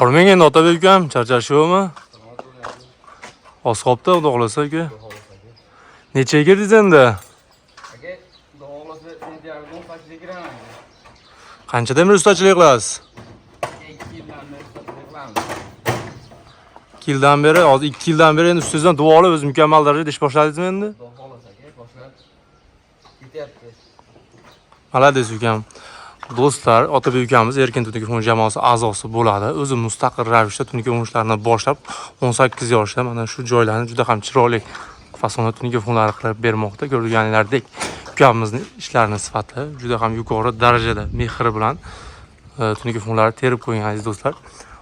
Hormang endi Otabek ukam, charchashyapmi? Oz qolibdi, xudo xolasa aka. Nechaga kirdingiz endi? Aka, xudo xolasa sentyabr 18ga kiraman. Qanchadan beri ustachilik qilasiz? 2 yildan beri ustachilik qilamiz. 2 yildan beri, hozir 2 yildan beri endi ustingizdan duo olib o'z mukammal darajada ish boshladingizmi endi? Xudo xolasa aka, boshlab ketyapti. Malades ukam. Do'stlar, Otabek ukamiz Erkin Tunuka fon jamoasi a'zosi bo'ladi. O'zi mustaqil ravishda tunuka o'yinlarini boshlab 18 yoshda mana shu joylarni juda ham chiroyli fasonda tunuka fonlari qilib bermoqda. Ko'rganlaridek, ukamizning ishlarini sifati juda ham yuqori darajada mehr bilan tunuka fonlari terib qo'ygan aziz do'stlar.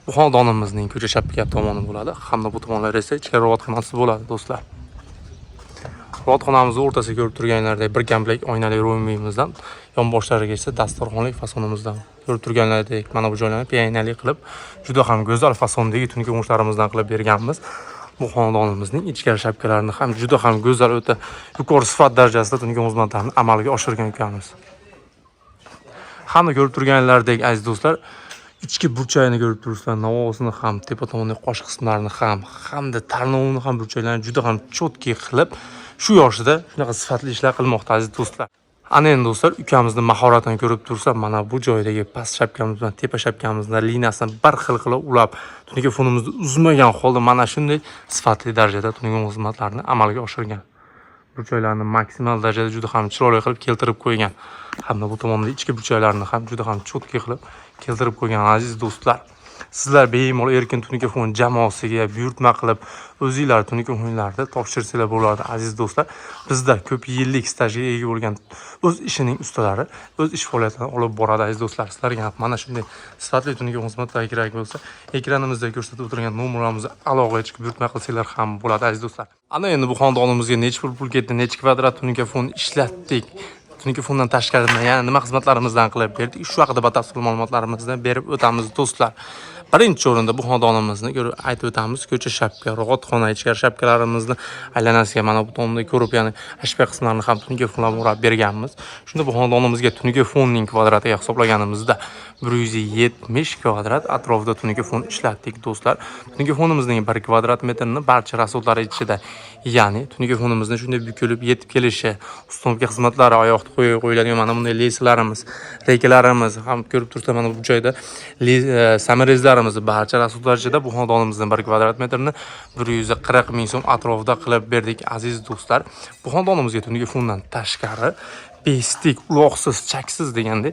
Bu xonadonimizning ko'cha chapga tomoni bo'ladi, hamda bu tomonlar esa ichkari rovatxonasi bo'ladi do'stlar. Rovatxonamizni o'rtasiga ko'rib turganlaridek bir komplekt oynali ro'yimimizdan yonboshlariga esa dasturxonlik fasonimizdan ko'rib turganlaridek mana bu joylarni pianali qilib juda ham go'zal fasondagi tunuka o'yinlarimizdan qilib berganmiz. Bu xonadonimizning ichkari shapkalarini ham juda ham go'zal, o'ta yuqori sifat darajasida tunuka xizmatlarini amalga oshirgan ukamiz. Hamda ko'rib turganlaridek aziz do'stlar, ichki burchagini ko'rib turibsizlar, navosini ham, tepa tomondagi qosh qismlarini ham, hamda tarnovini ham burchaklarini juda ham cho'tki qilib, shu yoshida shunaqa sifatli ishlar qilmoqda aziz do'stlar. Ana endi do'stlar, ukamizning mahoratini ko'rib tursa, mana bu joydagi past shapkamiz bilan tepa shapkamizning liniyasini bir xil qilib ulab, tunuka fonimizni uzmagan holda mana shunday sifatli darajada tunuka xizmatlarini amalga oshirgan. Burchaklarni maksimal darajada juda ham chiroyli qilib keltirib qo'ygan. Hamda bu tomonda ichki burchaklarni ham juda ham cho'tki qilib keltirib qo'ygan aziz do'stlar. Sizlar bemalol Erkin Tunuka fon jamoasiga buyurtma qilib, o'zingizlar tunuka o'yinlarida topshirsanglar bo'ladi aziz do'stlar. Bizda ko'p yillik stajga ega bo'lgan o'z ishining ustalari o'z ish faoliyatini olib boradi aziz do'stlar. Sizlarga mana shunday sifatli tunuka xizmatlar kerak bo'lsa, ekranimizda ko'rsatib o'tirgan nomerlarimizni aloqaga chiqib buyurtma qilsanglar ham bo'ladi aziz do'stlar. Ana endi bu xonadonimizga necha pul ketdi, necha kvadrat tunuka fon ishlatdik. Tunuka fondan tashqarida yana nima xizmatlarimizdan qilib berdik, shu haqida batafsil ma'lumotlarimizni berib o'tamiz do'stlar. Birinchi o'rinda bu xonadonimizni ko'rib aytib o'tamiz. Ko'cha shapka, ro'yxatxona, ichkari shapkalarimizni aylanasiga mana bu tomda ko'rib, ya'ni hashpa qismlarini ham tunuka fonlar o'rab berganmiz. Shunda bu xonadonimizga tunuka fonning kvadratiga hisoblaganimizda 170 kvadrat atrofida tunuka fon ishlatdik do'stlar. Tunuka fonimizning 1 kvadrat metrini barcha rasodlari ichida, ya'ni tunuka fonimizni shunday bukilib yetib kelishi, ustonovka xizmatlari oyoqda qo'yiladigan mana bunday leyslarimiz, reykalarimiz ham ko'rib tursa mana bu joyda samarezlar barcha rasodlar ichida bu xonadonimizning 1 kvadrat metrini 140 ming so'm atrofida qilib berdik aziz do'stlar. Bu xonadonimizga tunuka fondan tashqari bestik, uloqsiz, chaksiz deganda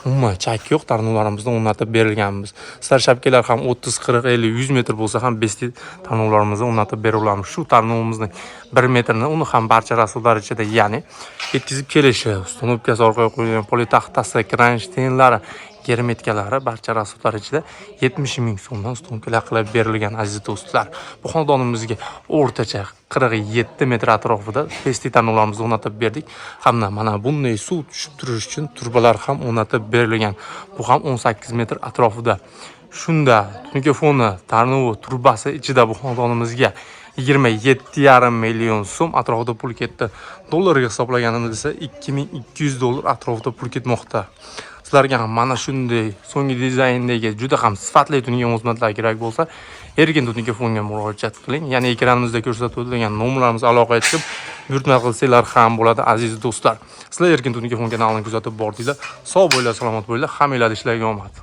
umuman chak yo'q tarnovlarimizni o'rnatib berilganmiz. Sizlar shapkalar ham 30, 40, 50, 100 metr bo'lsa ham bestik tarnovlarimizni o'rnatib beramiz. Shu tarnovimizning 1 metrini uni ham barcha rasodlar ichida, ya'ni yetkazib kelishi, ustonovkasi orqaga qo'yilgan politaxtasi, kronshtaynlari, germetkalari barcha rasodlar ichida 70 ming so'mdan ustonovkalar qilib berilgan aziz do'stlar. Bu xonadonimizga o'rtacha 47 metr atrofida bestik tarnovlarimizni o'rnatib berdik. Hamda mana bunday suv tushib turish uchun turbalar ham o'rnatib berilgan. Bu ham 18 metr atrofida. Shunda tunuka foni, tarnovi, turbasi ichida bu xonadonimizga 27,5 million so'm atrofida pul ketdi. Dollarga hisoblaganimizda esa 2200 dollar atrofida pul ketmoqda. Sizlarga ham mana shunday so'nggi dizayndagi juda ham sifatli tunuka xizmatlar kerak bo'lsa, Erkin Tunuka fonga murojaat qiling. Ya'ni ekranimizda ko'rsatib o'tilgan nomerlarimiz aloqaga chiqib buyurtma qilsanglar ham bo'ladi aziz do'stlar. Sizlar Erkin Tunuka fon kanalini kuzatib bordinglar. Sog' bo'linglar, salomat bo'linglar. Hammanglarga ishlarga omad.